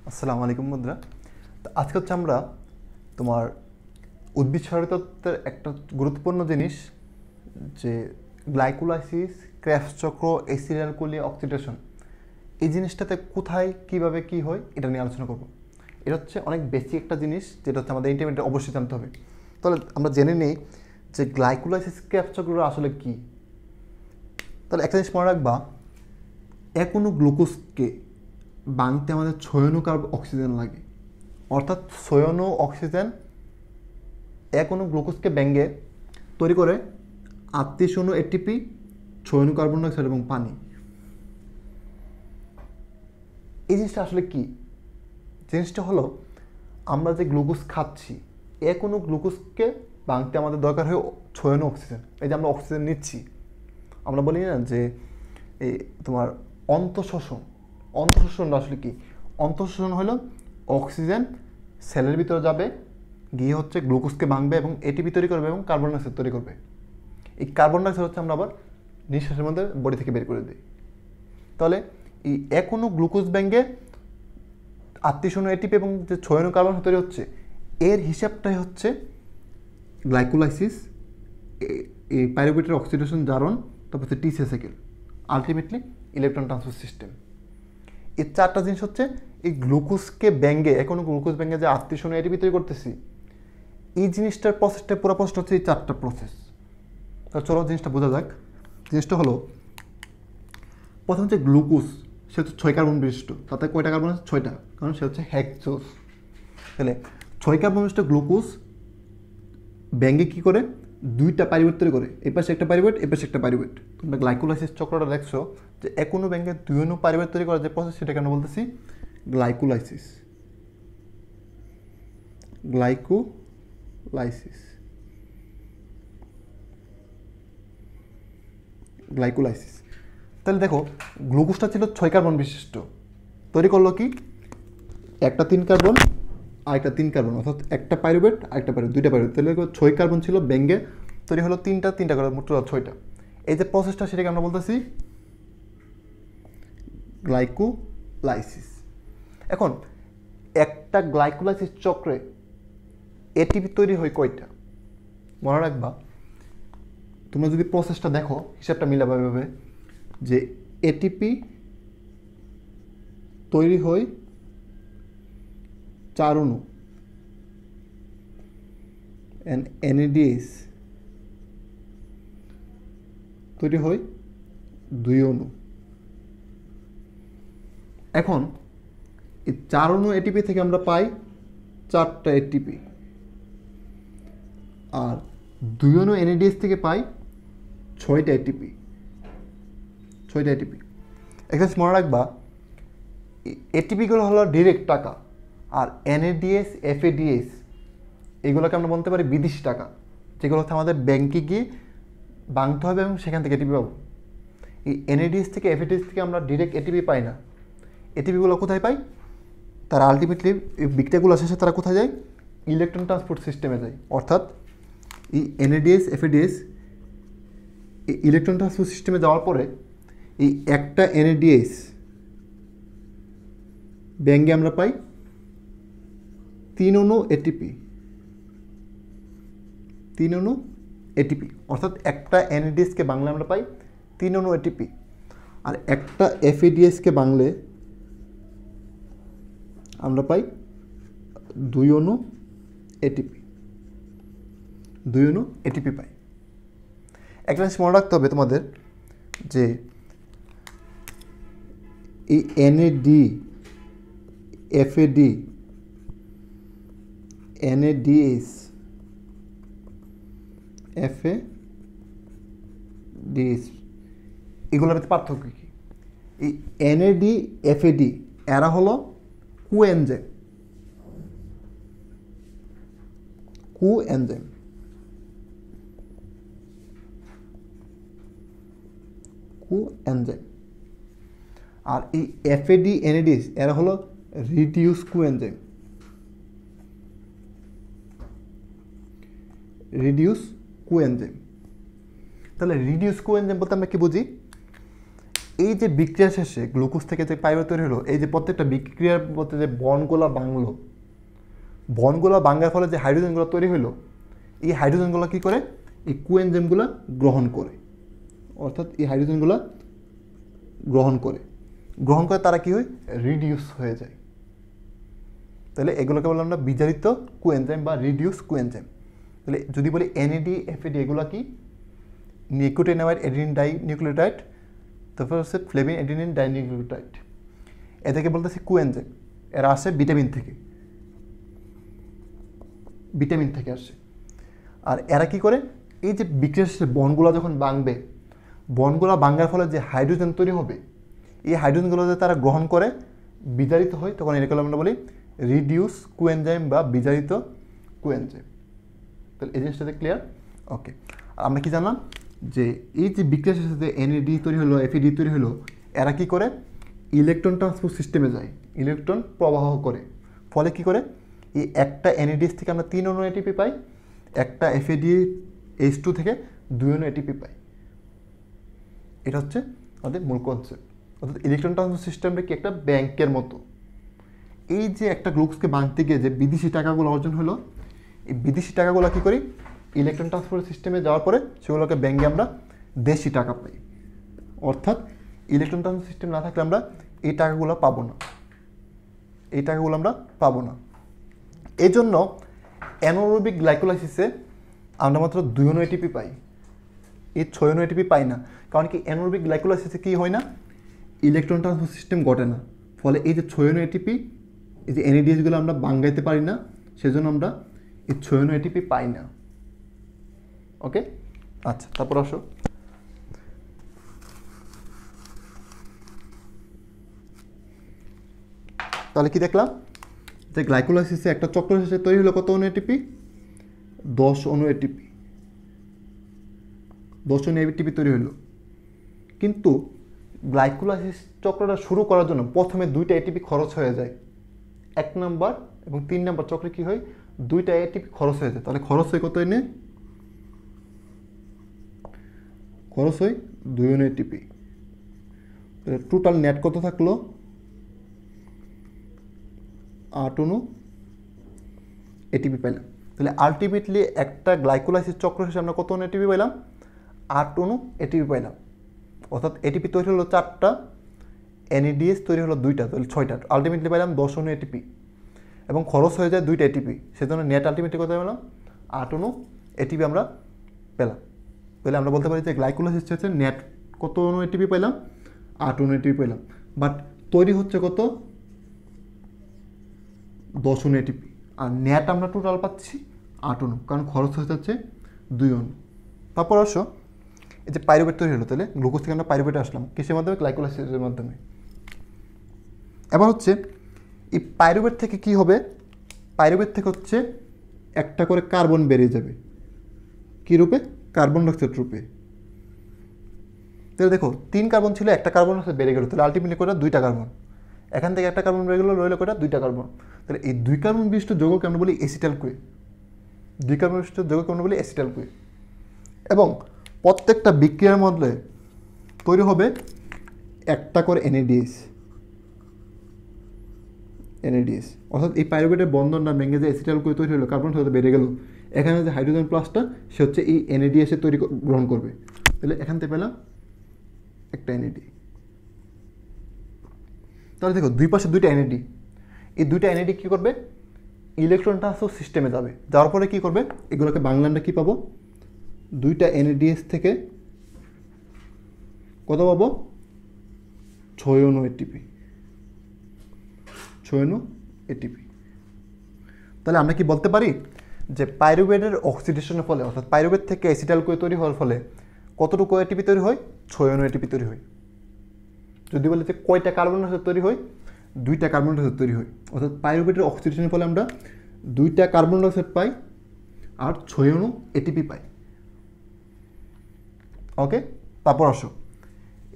আসসালামু আলাইকুম বন্ধুরা। তো আজকে হচ্ছে আমরা তোমার উদ্ভিদ শারীরতত্ত্বের একটা গুরুত্বপূর্ণ জিনিস যে গ্লাইকোলাইসিস, ক্রেবস চক্র, এসিটাইলকোলি অক্সিডেশন, এই জিনিসটাতে কোথায় কিভাবে কি হয় এটা নিয়ে আলোচনা করব। এটা হচ্ছে অনেক বেসিক একটা জিনিস যেটা হচ্ছে আমাদের ইন্টারমিডিয়েট অবশ্যই জানতে হবে। তাহলে আমরা জেনে নিই যে গ্লাইকোলাইসিস, ক্রেবস চক্র আসলে কি। তাহলে একটা জিনিস মনে রাখবা, কোনো গ্লুকোজকে ভাঙতে আমাদের 6 অণু অক্সিজেন লাগে। অর্থাৎ 6 অণু অক্সিজেন অণু গ্লুকোজকে ভেঙে তৈরি করে 38 অণু এটিপি, 6 অণু কার্বন ডাইঅক্সাইড এবং পানি। এই জিনিসটা আসলে কি? জিনিসটা হলো আমরা যে গ্লুকোজ খাচ্ছি, অণু গ্লুকোজকে ভাঙতে আমাদের দরকার হয় 6 অণু অক্সিজেন। এই যে আমরা অক্সিজেন নিচ্ছি, আমরা বলি না যে এই তোমার অন্তঃশোষণ। অন্তঃশোষণটা আসলে কি? অন্তঃশোষণ হলো অক্সিজেন সেলের ভিতরে যাবে, গিয়ে হচ্ছে গ্লুকোজকে ভাঙবে এবং এটিপি তৈরি করবে এবং কার্বন ডাইঅক্সাইড তৈরি করবে। এই কার্বন ডাইঅক্সাইড হচ্ছে আমরা আবার নিঃশ্বাসের মধ্যে বডি থেকে বের করে দিই। তাহলে এই অণু গ্লুকোজ ভেঙে 38 অণু এটিপি এবং যে 6 অণু কার্বন তৈরি হচ্ছে, এর হিসাবটাই হচ্ছে গ্লাইকোলাইসিস, এই পাইরুভেটের অক্সিডেশন জারণ, তারপর হচ্ছে TC cycle, ultimately electron transfer system. এই চারটা জিনিস হচ্ছে এই গ্লুকোজকে ব্যাঙ্গে, এখনো গ্লুকোজ ব্যাঙ্গে যে 38 অণু এটিপি তৈরি করতেছি, এই জিনিসটার প্রসেসটা, পুরো প্রসেসটা হচ্ছে এই চারটা প্রসেস। তাহলে চলো জিনিসটা বোঝা যাক। জিনিসটা হলো, প্রথম হচ্ছে গ্লুকোজ, সে হচ্ছে 6 কার্বন বিশিষ্ট। তাতে কয়টা কার্বন আছে? 6টা, কারণ সে হচ্ছে হেক্সোজ। তাহলে 6 কার্বন বিশিষ্ট গ্লুকোজ ব্যাঙ্গে কী করে? 2টা পাইরুভেট তৈরি করে। এই পাশে একটা পাইরুভেট, এই পাশে একটা পাইরুভেট। তোমরা গ্লাইকোলাইসিস চক্রটা দেখছো যে অণু ব্যাঙ্গে 2 অণু পাইরুভেট তৈরি করার যে প্রসেস, সেটাকে আমরা বলতেছি গ্লাইকোলাইসিস। গ্লাইকোলাইসিস গ্লাইকোলাইসিস তাহলে দেখো, গ্লুকোজটা ছিল 6 কার্বন বিশিষ্ট, তৈরি করলো কি? একটা 3 কার্বন আর একটা 3 কার্বন, অর্থাৎ একটা পাইরুভেট আর একটা পাইরুভেট, 2টা পাইরুভেট। তাহলে 6 কার্বন ছিল, ব্যাঙ্গে তৈরি হলো 3টা করে, মোট 6টা। এই যে প্রসেসটা, সেটাকে আমরা বলতেছি গ্লাইকোলাইসিস। এখন একটা গ্লাইকোলাইসিস চক্রে এটিপি তৈরি হয় কয়টা? মনে রাখবা, তোমরা যদি প্রসেসটা দেখো, হিসাবটা মিলাবে এভাবে যে এটিপি তৈরি হয় 4 অণু, NADH তৈরি হয় 2 অণু। এখন এই 4 অণু এটিপি থেকে আমরা পাই 4টা এটিপি, আর 2 অণু NADH থেকে পাই 6টা এটিপি। একটা মনে রাখবা, এটিপিগুলো হলো ডিরেক্ট টাকা, আর NADH, FADH এগুলোকে আমরা বলতে পারি বিদেশি টাকা, যেগুলো হচ্ছে আমাদের ব্যাংকে গিয়ে ভাঙতে হবে এবং সেখান থেকে এটিপি পাবো। এই NADH থেকে, FADH থেকে আমরা ডিরেক্ট এটিপি পাই না। এটিপিগুলো কোথায় পাই? তারা আলটিমেটলি বিক্রিয়াগুলো শেষে তারা কোথায় যায়? ইলেকট্রন ট্রান্সপোর্ট সিস্টেমে যায়। অর্থাৎ এই NADH, FADH এই ইলেকট্রন ট্রান্সপোর্ট সিস্টেমে যাওয়ার পরে এই একটা NADH ব্যাঙ্গে আমরা পাই 3 অণু এটিপি। অর্থাৎ একটা NADH-কে বাংলা আমরা পাই 3 অণু এটিপি, আর একটা FADH-কে বাংলে আমরা পাই 2 অণু এটিপি পাই। একটা জিনিস মনে রাখতে হবে তোমাদের যে এই NAD, FAD, NADH, FADH এগুলোর মধ্যে পার্থক্য কী? এই NAD, FAD এরা হলো কোএনজাইম। আর এই FAD, NADH এরা হলো রিডিউস কোএনজাইম। তাহলে রিডিউস কোএনজাইম বলতে আমরা কি বুঝি? এই যে বিক্রিয়া শেষে গ্লুকোজ থেকে যে পাইরুভেট তৈরি হলো, এই যে প্রত্যেকটা বিক্রিয়ার মধ্যে যে বন্ডগুলো ভাঙলো, বন্ডগুলো ভাঙার ফলে যে হাইড্রোজেনগুলো তৈরি হলো, এই হাইড্রোজেনগুলো কী করে, এই কোএনজাইমগুলো গ্রহণ করে, অর্থাৎ এই হাইড্রোজেনগুলো গ্রহণ করে তারা কী হয়, রিডিউস হয়ে যায়। তাহলে এগুলোকে বললাম আমরা বিজারিত কোএনজাইম বা রিডিউস কোএনজাইম। তাহলে যদি বলি এনএডি, এফএডি, এগুলো কি, নিকোটিনামাইড অ্যাডেনিন ডাই নিউক্লিওটাইড, তারপর হচ্ছে ফ্লেভিন অ্যাডেনিন ডাই নিউক্লিওটাইড, এদেরকে বলতেছি কোএনজাইম। এরা আসে ভিটামিন থেকে আসে। আর এরা কি করে, এই যে বিক্রিয়া শেষে বন্ডগুলো যখন ভাঙবে, বন্ডগুলো ভাঙার ফলে যে হাইড্রোজেন তৈরি হবে, এই হাইড্রোজেনগুলো যে তারা গ্রহণ করে বিজারিত হয়, তখন এটাকে আমরা বলি রিডিউস কোএনজাইম বা বিজারিত কোএনজাইম। তাহলে এই জিনিসটাতে ক্লিয়ার? ওকে। আর আমরা কি জানলাম যে এই যে বিক্রিয়া শেষে যে এনএডি তৈরি হলো, এফইডি তৈরি হলো, এরা কি করে, ইলেকট্রন ট্রান্সপোর্ট সিস্টেমে যায়, ইলেকট্রন প্রবাহ করে। ফলে কি করে, এই একটা এনএডিএস থেকে আমরা 3 অণু এটিপি পাই, একটা এফএডিএইচ2 থেকে 2 অণু এটিপি পাই। এটা হচ্ছে আমাদের মূল কনসেপ্ট। অর্থাৎ ইলেকট্রন ট্রান্সপোর্ট সিস্টেমটা কি একটা ব্যাংকের মতো। এই যে একটা গ্লুকোজকে ভাঙতে গিয়ে যে বিদেশি টাকাগুলো অর্জন হলো, এই বিদেশি টাকাগুলো কী করি, ইলেকট্রন ট্রান্সপোর্ট সিস্টেমে যাওয়ার পরে সেগুলোকে ব্যাংকে আমরা দেশি টাকা পাই। অর্থাৎ ইলেকট্রন ট্রান্সপোর্ট সিস্টেম না থাকলে আমরা এই টাকাগুলো পাবো না, এই জন্য অ্যানারোবিক গ্লাইকোলাইসিসে আমরা মাত্র 2 অণু এটিপি পাই, এই 6 অণু এটিপি পাই না। কারণ কি, অ্যানারোবিক গ্লাইকোলাইসিসে কী হয় না, ইলেকট্রন ট্রান্সপোর্ট সিস্টেম ঘটে না। ফলে এই যে 6 অণু এটিপি, এই যে এনএডিএসগুলো আমরা ভাঙাইতে পারি না, সেজন্য আমরা এই 6 অণু এটিপি পাই না। ওকে, আচ্ছা, তারপর আসো তাহলে কি দেখলাম, যে গ্লাইকোলাইসিসে একটা চক্র শেষে তৈরি হলো কত অণু এটিপি, 10 অণু এটিপি, 10 অণু এটিপি তৈরি হলো। কিন্তু গ্লাইকোলাইসিস চক্রটা শুরু করার জন্য প্রথমে 2টা এটিপি খরচ হয়ে যায়। 1 নাম্বার এবং 3 নাম্বার চক্রে কি হয়, 2টা এটিপি খরচ হয়ে যায়। তাহলে খরচ হয় কত এনে, খরচ হয় 2 অণু এটিপি। তাহলে টোটাল নেট কত থাকলো, 8 অণু এটিপি পাইলাম। তাহলে আলটিমেটলি একটা গ্লাইকোলাইসিস চক্র শেষে আমরা কত অণু এটিপি পাইলাম, 8 অণু এটিপি পাইলাম। অর্থাৎ এটিপি তৈরি হলো 4টা, এনএডিএস তৈরি হলো 2টা, তাহলে 6টা, আলটিমেটলি পাইলাম 10 অণু এটিপি। এবং খরচ হয়ে যায় 2টা এটিপি, সেজন্য নেট আলটিমেটলি কত পেলাম, 8 অণু এটিপি আমরা পেলাম। তাহলে আমরা বলতে পারি যে গ্লাইকোলাইসিস হচ্ছে নেট কত অণু এটিপি পেলাম, 8 অণু এটিপি পেলাম। বাট তৈরি হচ্ছে কত, 10 অণু এটিপি। আর নেট আমরা টোটাল পাচ্ছি 8 অণু, কারণ খরচ হয়ে যাচ্ছে 2 অণু। তারপর আসো, এই যে পাইরুভেট তৈরি হলো, তাহলে গ্লুকোজ থেকে আমরা পাইরুভেটে আসলাম কিসের মাধ্যমে, গ্লাইকোলাইসিসের মাধ্যমে। এবার হচ্ছে এই পাইরুভেট থেকে কি হবে, পাইরুভেট থেকে হচ্ছে একটা করে কার্বন বেরিয়ে যাবে, কী রূপে, কার্বন ডাইঅক্সাইড রূপে। তাহলে দেখো 3 কার্বন ছিল, একটা কার্বন বেড়ে গেল, তাহলে আলটিমেটলি কয়টা, 2টা কার্বন। এখান থেকে একটা কার্বন বেড়ে গেলো, রইল কয়টা, 2টা কার্বন। তাহলে এই 2 কার্বন বিশিষ্ট যৌগকে আমরা বলি এসিটাইল কোয়ে, 2 কার্বন বিশিষ্ট যৌগকে আমরা বলি এসিটাইল কোয়ে। এবং প্রত্যেকটা বিক্রিয়ার মধ্যে তৈরি হবে একটা করে এনএডিএস, অর্থাৎ এই পাইরুভেটের বন্ধনটা ভেঙে যে এসিটাইল কোয়ে তৈরি হলো, কার্বন সাথে বেড়ে গেল, এখানে যে হাইড্রোজেন প্লাসটা সে হচ্ছে এই এনএডিএস এর তৈরি গ্রহণ করবে। তাহলে এখান থেকে পেলাম একটা এনএডি। তাহলে দেখো 2 পাশে 2টা এনএডি, এই 2টা এনএডি কী করবে, ইলেকট্রন ট্রান্সপোর্ট সিস্টেমে যাবে, যাওয়ার পরে কী করবে, এগুলোকে বাংলাটা কী পাবো, 2টা এনএডিএস থেকে কত পাবো, 6 অণু এটিপি, 6 অণু এটিপি। তাহলে আমরা কি বলতে পারি যে পাইরুভেটের অক্সিডেশনের ফলে, অর্থাৎ পাইরুভেট থেকে অ্যাসিটাইল কোয়ে তৈরি হওয়ার ফলে কতটুকু এটিপি তৈরি হয়, 6 অণু এটিপি তৈরি হয়। যদি বলে যে কয়টা কার্বন ডাইঅক্সাইড তৈরি হয়, 2টা কার্বন ডাইঅক্সাইড তৈরি হয়। অর্থাৎ পাইরুভেটের অক্সিডেশনের ফলে আমরা 2টা কার্বন ডাইঅক্সাইড পাই আর 6 অণু এটিপি পাই। ওকে, তারপর আসো,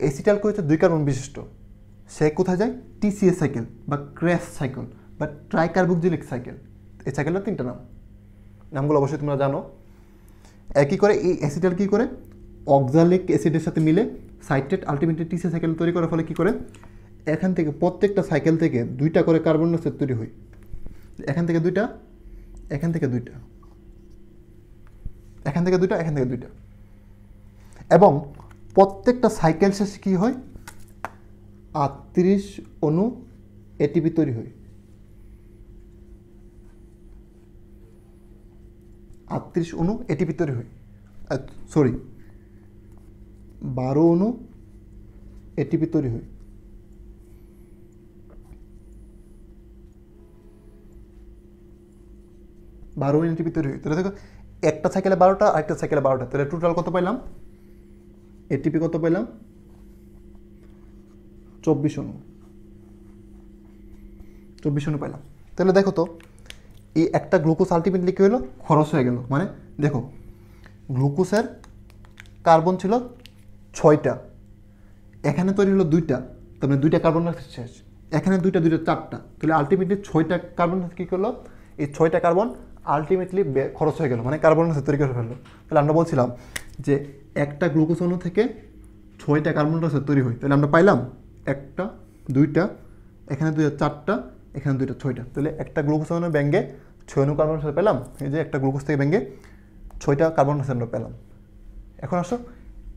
অ্যাসিটাইল কোয়ে হচ্ছে 2 কার্বন বিশিষ্ট, সে কোথায় যায়, টিসিএস সাইকেল বা ক্র্যাশ সাইকেল বা ট্রাইকার্বক্সিলিক সাইকেল। এই সাইকেলটা 3টা নামগুলো অবশ্যই তোমরা জানো। একই করে এই অ্যাসিটাইল কী করে, অক্সালিক অ্যাসিডের সাথে মিলে সাইট্রেট আলটিমেটলি টিসি সাইকেল তৈরি করার ফলে কী করে, এখান থেকে প্রত্যেকটা সাইকেল থেকে 2টা করে কার্বন ডাইঅক্সাইড তৈরি হয়, এখান থেকে 2টা, এখান থেকে 2টা, এখান থেকে 2টা, এখান থেকে 2টা, এবং প্রত্যেকটা সাইকেল শেষে কী হয়, 38 অণু এটিপি তৈরি হয়। 38 অণু এটিপি তৈরি হয়, সরি 12 অণু এটিপি তৈরি হয়। 12 অণু এটিপি তৈরি হয়। তাহলে দেখো একটা সাইকেলে 12টা, আরেকটা সাইকেলে 12টা, তাহলে টোটাল কত পাইলাম, এটিপি কত পাইলাম, 24 অণু, 24 অণু পাইলাম। তাহলে দেখো তো এই একটা গ্লুকোজ আলটিমেটলি কী হলো, খরচ হয়ে গেল। মানে দেখো গ্লুকোজের কার্বন ছিল 6টা, এখানে তৈরি হলো 2টা, তার মানে 2টা কার্বন শেষ, এখানে 2টা 2টা 4টা, তাহলে আলটিমেটলি 6টা কার্বন কী করলো, এই 6টা কার্বন আলটিমেটলি খরচ হয়ে গেল, মানে কার্বন তৈরি করে ফেললো। তাহলে আমরা বলছিলাম যে একটা গ্লুকোজ অণু থেকে 6টা কার্বন ডাইঅক্সাইড তৈরি হয়, তাহলে আমরা পাইলাম 1টা 2টা, এখানে 2টা 4টা, এখানে 2টা 6টা, তাহলে একটা গ্লুকোজ অণু ব্যাঙ্গে 6 অণু কার্বন ডাইঅক্সাইড পেলাম। এই যে একটা গ্লুকোজ থেকে ব্যাঙ্গে 6টা কার্বন ডাইঅক্সাইড আমরা পেলাম। এখন আসো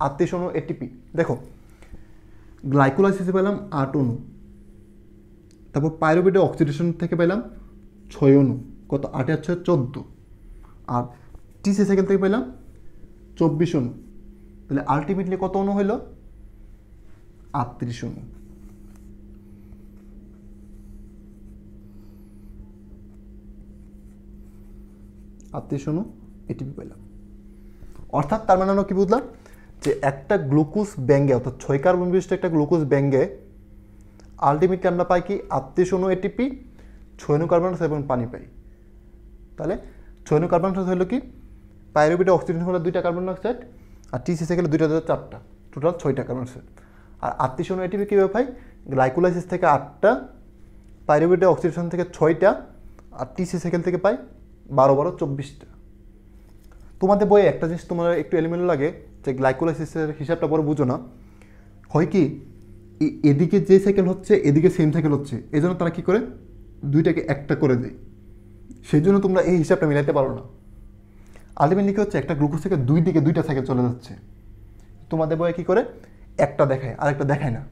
38 অণু এটিপি, দেখো গ্লাইকোলাইসিসে পেলাম 8 অণু, তারপর পাইরুভেটে অক্সিডেশন থেকে পেলাম 6 অণু, কত 8 আর 6 14, আর টিসি সাইকেল থেকে পেলাম 24 অণু, তাহলে আলটিমেটলি কত অণু হইল, 38 অণু। অণু এটিপি পেলাম। অর্থাৎ তার মানে আমরা কি বুঝলাম, যে একটা গ্লুকোজ ব্যাঙ্গে, অর্থাৎ 6 কার্বন বিশিষ্ট একটা গ্লুকোজ ব্যাঙ্গে আলটিমেটলি আমরা পাই কি 38 অণু এটিপি, 6 অণু কার্বন ডাইঅক্সাইড এবং পানি পাই। তাহলে 6 অণু কার্বন ডাইঅক্সাইড হলো কি, পাইরুভেটে অক্সিজেন হলো 2টা কার্বন ডাইঅক্সাইড, আর টিসি সাইকেলে 2টা 4টা, টোটাল 6টা কার্বন ডাইঅক্সাইড। আর 38 অণু এটিপি কীভাবে পাই, গ্লাইকোলাইসিস থেকে 8টা, পাইরুভেটে অক্সিডেশন থেকে 6টা, আর টিসি সাইকেল থেকে পাই 12 12 24টা। তোমাদের বইয়ে একটা জিনিস তোমার একটু এলিমেন্ট লাগে, যে গ্লাইকোলাইসিসের হিসাবটা বড় বুঝো না, হয় কি এদিকে যে সাইকেল হচ্ছে এদিকে সেম সাইকেল হচ্ছে, এই জন্য তারা কী করে 2টাকে একটা করে দেয়, সেই জন্য তোমরা এই হিসাবটা মিলাইতে পারো না। আলটিমেটলি কী হচ্ছে, একটা গ্লুকোজ থেকে 2 দিকে 2টা সাইকেল চলে যাচ্ছে, তোমাদের বইয়ে কী করে একটা দেখায় আর একটা দেখায় না,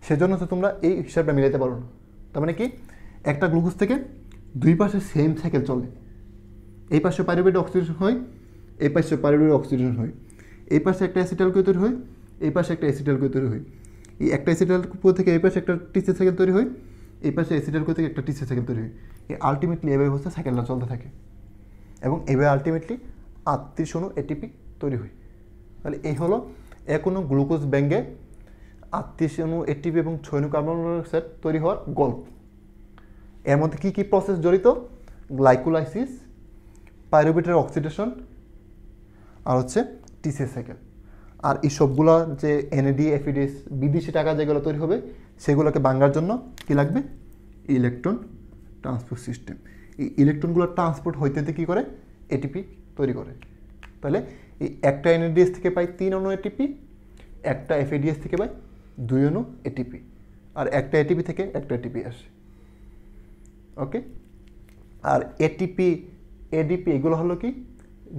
সেজন্য তো তোমরা এই হিসাবটা মিলাইতে পারো না। তার মানে কি, একটা গ্লুকোজ থেকে 2 পাশে সেম সাইকেল চলে, এই পাশে পাইরুভেটে অক্সিডেশন হয়, এই পাশে পাইরুভেটে অক্সিডেশন হয়, এই পাশে একটা অ্যাসিটাইল-CoA তৈরি হয়, এই পাশে একটা অ্যাসিটাইল-CoA তৈরি হয়, এই একটা অ্যাসিটাইল-CoA থেকে এই পাশে একটা টিসি সাইকেল তৈরি হয়, এই পাশে অ্যাসিটাইল-CoA থেকে একটা টিসি সাইকেল তৈরি হয়। এই আলটিমেটলি এভাবে হচ্ছে সাইকেলটা চলতে থাকে, এবং এভাবে আলটিমেটলি 38 অণু এটিপি তৈরি হয়। তাহলে এই হলো কোনো গ্লুকোজ ব্যাঙ্গে 38 অণু এটিপি এবং 6 অণু কার্বন ডাইঅক্সাইড তৈরি হওয়ার গল্প। এর মধ্যে কী কী প্রসেস জড়িত, গ্লাইকোলাইসিস, পাইরুভেটের অক্সিডেশন, আর হচ্ছে টিসি সাইকেল। আর এই সবগুলো যে এনএডি এফিডিস বিদেশি টাকা যেগুলো তৈরি হবে, সেগুলোকে ভাঙার জন্য কী লাগবে, ইলেকট্রন ট্রান্সপোর্ট সিস্টেম। এই ইলেকট্রনগুলো ট্রান্সপোর্ট হইতে কী করে, এটিপি তৈরি করে। তাহলে এই একটা এনএডিএস থেকে পাই 3 অণু এটিপি, একটা এফএডিএস থেকে পাই 2 অণু এটিপি, আর একটা এটিপি থেকে একটা এটিপি আসে। ওকে, আর এটিপি এডিপি এগুলো হলো কি,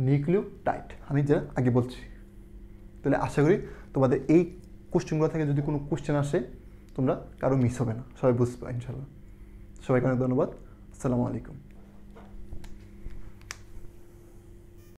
নিউক্লিওটাইড, আমি যা আগে বলছি। তাহলে আশা করি তোমাদের এই কোশ্চেনগুলো থেকে যদি কোনো কোশ্চেন আসে, তোমরা কারো মিস হবে না, সবাই বুঝবে ইনশাল্লাহ। সবাইকে অনেক ধন্যবাদ। আসসালামু আলাইকুম।